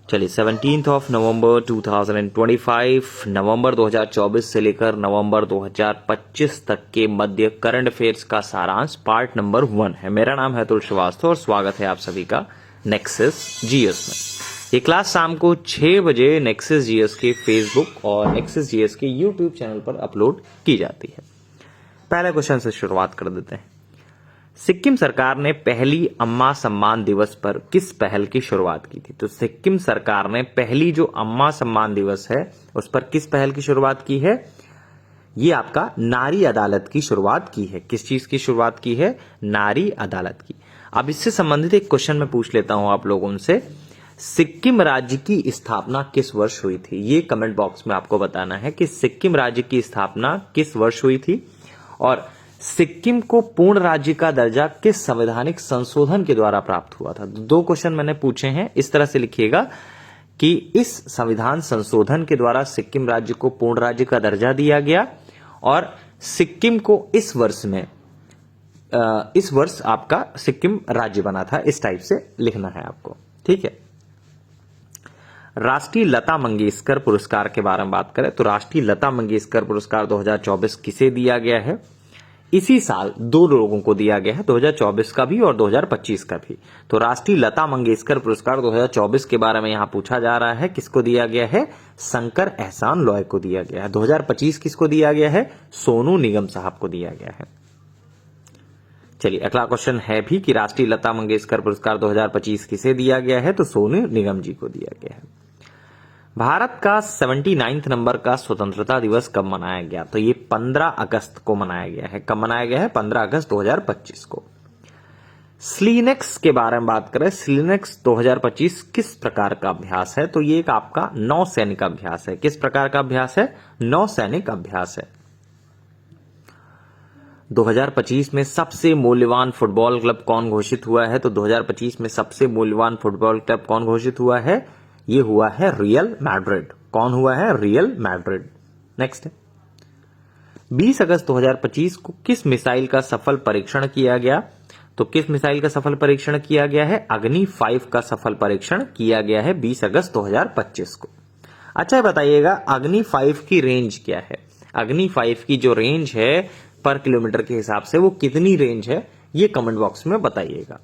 चलिए 17 नवंबर 2025 नवंबर 2024 से लेकर नवंबर 2025 तक के मध्य करंट अफेयर्स का सारांश पार्ट नंबर 1 है। मेरा नाम है अतुल श्रीवास्तव और स्वागत है आप सभी का नेक्सस जीएस में। ये क्लास शाम को 6 बजे नेक्सस जीएस के फेसबुक और नेक्सस जीएस के यूट्यूब चैनल पर अपलोड की जाती है। पहले क्वेश्चन से शुरुआत कर देते हैं। सिक्किम सरकार ने पहली अम्मा सम्मान दिवस पर किस पहल की शुरुआत की थी? तो सिक्किम सरकार ने पहली जो अम्मा सम्मान दिवस है उस पर किस पहल की शुरुआत की है? ये आपका नारी अदालत की शुरुआत की है। किस चीज की शुरुआत की है? नारी अदालत की। अब इससे संबंधित एक क्वेश्चन मैं पूछ लेता हूं आप लोगों से। सिक्किम राज्य की स्थापना किस वर्ष हुई थी? ये कमेंट बॉक्स में आपको बताना है कि सिक्किम राज्य की स्थापना किस वर्ष हुई थी और सिक्किम को पूर्ण राज्य का दर्जा किस संवैधानिक संशोधन के द्वारा प्राप्त हुआ था? दो क्वेश्चन मैंने पूछे हैं, इस तरह से लिखिएगा कि इस संविधान संशोधन के द्वारा सिक्किम राज्य को पूर्ण राज्य का दर्जा दिया गया और सिक्किम को इस वर्ष आपका सिक्किम राज्य बना था। इस टाइप से लिखना है आपको, ठीक है। राष्ट्रीय लता मंगेशकर पुरस्कार के बारे में बात करें तो राष्ट्रीय लता मंगेशकर पुरस्कार 2024 किसे दिया गया है? इसी साल दो लोगों को दिया गया है, 2024 का भी और 2025 का भी। तो राष्ट्रीय लता मंगेशकर पुरस्कार 2024 के बारे में यहां पूछा जा रहा है, किसको दिया गया है? शंकर एहसान लॉय को दिया गया है। 2025 किसको दिया गया है? सोनू निगम साहब को दिया गया है। चलिए अगला क्वेश्चन है भी कि राष्ट्रीय लता मंगेशकर पुरस्कार 2025 किसे दिया गया है? तो सोनू निगम जी को दिया गया है। भारत का 79 नंबर का स्वतंत्रता दिवस कब मनाया गया? तो ये 15 अगस्त को मनाया गया है। कब मनाया गया है? 15 अगस्त 2025 को। स्लीनेक्स के बारे में बात करें, स्लीनेक्स 2025 किस प्रकार का अभ्यास है? तो ये एक आपका नौसैनिक अभ्यास है। किस प्रकार का अभ्यास है? नौसैनिक अभ्यास है। 2025 में सबसे मूल्यवान फुटबॉल क्लब कौन घोषित हुआ है? तो 2025 में सबसे मूल्यवान फुटबॉल क्लब कौन घोषित हुआ है? ये हुआ है रियल मैड्रिड। कौन हुआ है? Real Madrid. नेक्स्ट है 20 अगस्त 2025 को किस मिसाइल का सफल परीक्षण किया गया? तो किस मिसाइल का सफल परीक्षण किया गया है? अग्नि 5 का सफल परीक्षण किया गया है 20 अगस्त 2025 को। अच्छा बताइएगा अग्नि 5 की रेंज क्या है? अग्नि 5 की जो रेंज है पर किलोमीटर के हिसाब से वो कितनी रेंज है, ये कमेंट बॉक्स में बताइएगा।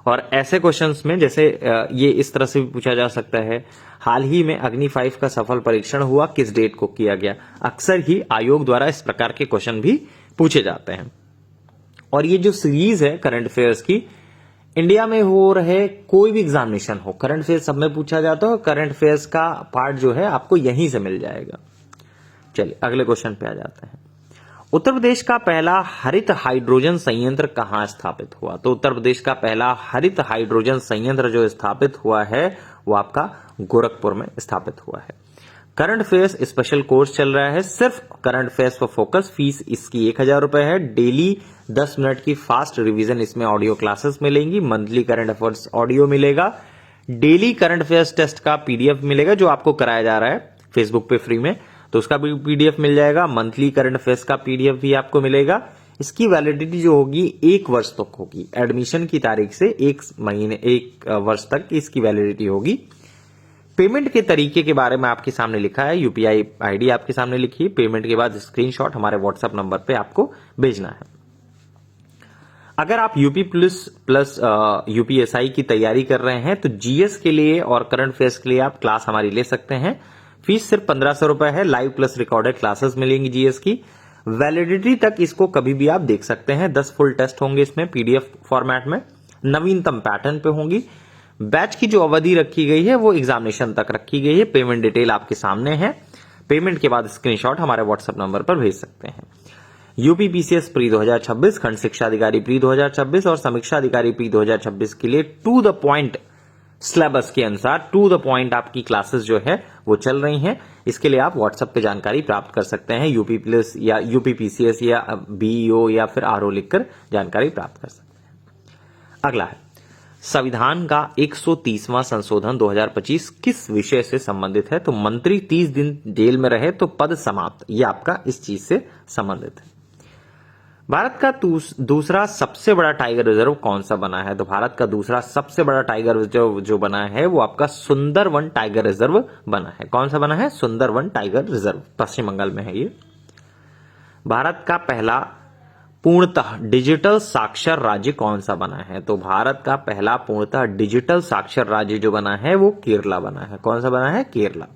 और ऐसे क्वेश्चंस में जैसे ये इस तरह से भी पूछा जा सकता है, हाल ही में अग्नि 5 का सफल परीक्षण हुआ, किस डेट को किया गया? अक्सर ही आयोग द्वारा इस प्रकार के क्वेश्चन भी पूछे जाते हैं। और ये जो सीरीज है करंट अफेयर्स की, इंडिया में हो रहे कोई भी एग्जामिनेशन हो, करंट अफेयर्स सब में पूछा जाता है। करंट अफेयर्स का पार्ट जो है आपको यहीं से मिल जाएगा। चलिए अगले क्वेश्चन पे आ जाते हैं। उत्तर प्रदेश का पहला हरित हाइड्रोजन संयंत्र कहां स्थापित हुआ? तो उत्तर प्रदेश का पहला हरित हाइड्रोजन संयंत्र जो स्थापित हुआ है वो आपका गोरखपुर में स्थापित हुआ है। करंट अफेयर्स स्पेशल कोर्स चल रहा है, सिर्फ करंट अफेयर्स पर फोकस। फीस इसकी 1000 रुपए है। डेली 10 मिनट की फास्ट रिवीजन इसमें ऑडियो क्लासेस मिलेंगी। मंथली करंट अफेयर्स ऑडियो मिलेगा। डेली करंट अफेयर्स टेस्ट का पीडीएफ मिलेगा जो आपको कराया जा रहा है फेसबुक पे फ्री में, तो उसका भी पीडीएफ मिल जाएगा। मंथली करंट अफेयर्स का पीडीएफ भी आपको मिलेगा। इसकी वैलिडिटी जो होगी 1 वर्ष तक होगी। एडमिशन की तारीख से 1 वर्ष तक इसकी वैलिडिटी होगी। पेमेंट के तरीके के बारे में आपके सामने लिखा है, यूपीआई आईडी आपके सामने लिखी है। पेमेंट के बाद स्क्रीनशॉट हमारे व्हाट्सएप नंबर पे आपको भेजना है। अगर आप यूपी प्लस यूपीएसआई की तैयारी कर रहे हैं तो जीएस के लिए और करंट अफेयर्स के लिए आप क्लास हमारी ले सकते हैं। फीस सिर्फ 1500 रुपए है। लाइव प्लस रिकॉर्डेड क्लासेस मिलेंगी जीएस की। वैलिडिटी तक इसको कभी भी आप देख सकते हैं। 10 फुल टेस्ट होंगे इसमें पीडीएफ फॉर्मेट में, नवीनतम पैटर्न पे होंगी। बैच की जो अवधि रखी गई है वो एग्जामिनेशन तक रखी गई है। पेमेंट डिटेल आपके सामने है। पेमेंट के बाद स्क्रीनशॉट हमारे व्हाट्सएप नंबर पर भेज सकते हैं। यूपी पीसीएस प्री 2026, खंड शिक्षा अधिकारी प्री 2026 और समीक्षा अधिकारी प्री 2026 के लिए टू द पॉइंट सिलेबस के अनुसार टू द पॉइंट आपकी क्लासेस जो है वो चल रही हैं। इसके लिए आप व्हाट्सएप पे जानकारी प्राप्त कर सकते हैं। यूपी प्लस या यूपी पीसीएस या बीईओ या फिर आरओ लिखकर जानकारी प्राप्त कर सकते हैं। अगला है संविधान का 130वां संशोधन 2025 किस विषय से संबंधित है? तो मंत्री 30 दिन जेल में रहे तो पद समाप्त, ये आपका इस चीज से संबंधित है। भारत का दूसरा सबसे बड़ा टाइगर रिजर्व कौन सा बना है? तो भारत का दूसरा सबसे बड़ा टाइगर रिजर्व जो बना है वो आपका सुंदरवन टाइगर रिजर्व बना है। कौन सा बना है? सुंदरवन टाइगर रिजर्व, पश्चिम बंगाल में है ये। भारत का पहला पूर्णतः डिजिटल साक्षर राज्य कौन सा बना है? तो भारत का पहला पूर्णतः डिजिटल साक्षर राज्य जो बना है वो केरला बना है। कौन सा बना है? केरला।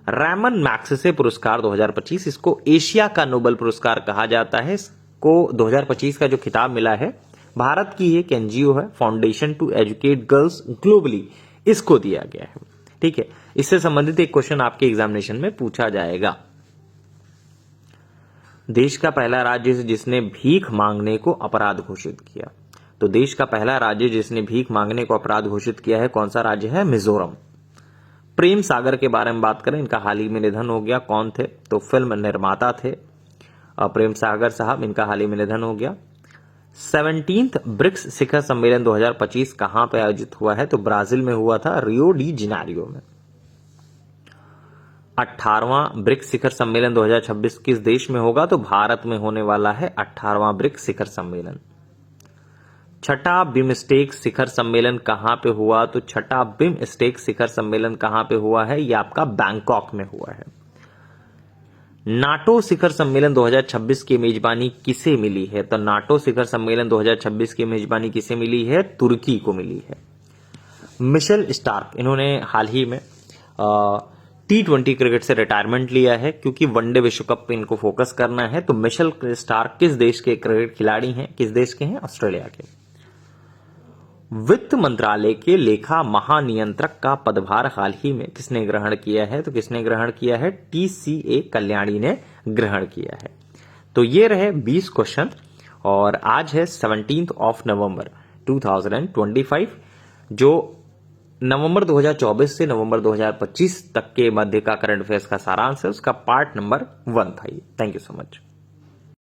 रैमन मैग्सेसे पुरस्कार 2025, इसको एशिया का नोबेल पुरस्कार कहा जाता है। इसको 2025 का जो खिताब मिला है, भारत की एक एनजीओ है foundation to educate girls globally, इसको दिया गया है। ठीक है, इससे संबंधित एक क्वेश्चन आपके एग्जामिनेशन में पूछा जाएगा। देश का पहला राज्य जिसने भीख मांगने को अपराध घोषित किया। तो देश का पहला राज्य जिसने भीख मांगने को अपराध घोषित किया है, कौन सा राज्य है? मिजोरम। प्रेम सागर के बारे में बात करें, इनका हाल ही में निधन हो गया। कौन थे? तो फिल्म निर्माता थे प्रेम सागर साहब, इनका हाल ही में निधन हो गया। 17th ब्रिक्स शिखर सम्मेलन 2025 कहां पे आयोजित हुआ है? तो ब्राजील में हुआ था, रियो डी जेनेरियो में। 18वां ब्रिक्स शिखर सम्मेलन 2026 किस देश में होगा? तो भारत में होने वाला है 18वां ब्रिक्स शिखर सम्मेलन। छठा बिमस्टेक शिखर सम्मेलन कहां पे हुआ? तो छठा बिमस्टेक शिखर सम्मेलन कहां पे हुआ है? यह आपका बैंकॉक में हुआ है। नाटो शिखर सम्मेलन 2026 की मेजबानी किसे मिली है? तो नाटो शिखर सम्मेलन 2026 की मेजबानी किसे मिली है? तुर्की को मिली है। मिशेल स्टार्क, इन्होंने हाल ही में T20 क्रिकेट से रिटायरमेंट लिया है क्योंकि वनडे विश्व कप पे इनको फोकस करना है। तो मिशेल स्टार्क किस देश के क्रिकेट खिलाड़ी हैं? किस देश के हैं? ऑस्ट्रेलिया के। वित्त मंत्रालय के लेखा महानियंत्रक का पदभार हाल ही में किसने ग्रहण किया है? तो किसने ग्रहण किया है? TCA कल्याणी ने ग्रहण किया है। तो ये रहे 20 क्वेश्चन और आज है 17 नवंबर 2025, जो नवंबर 2024 से नवंबर 2025 तक के मध्य का करंट अफेयर्स का सारांश है, उसका पार्ट नंबर 1 था ये। Thank you so much.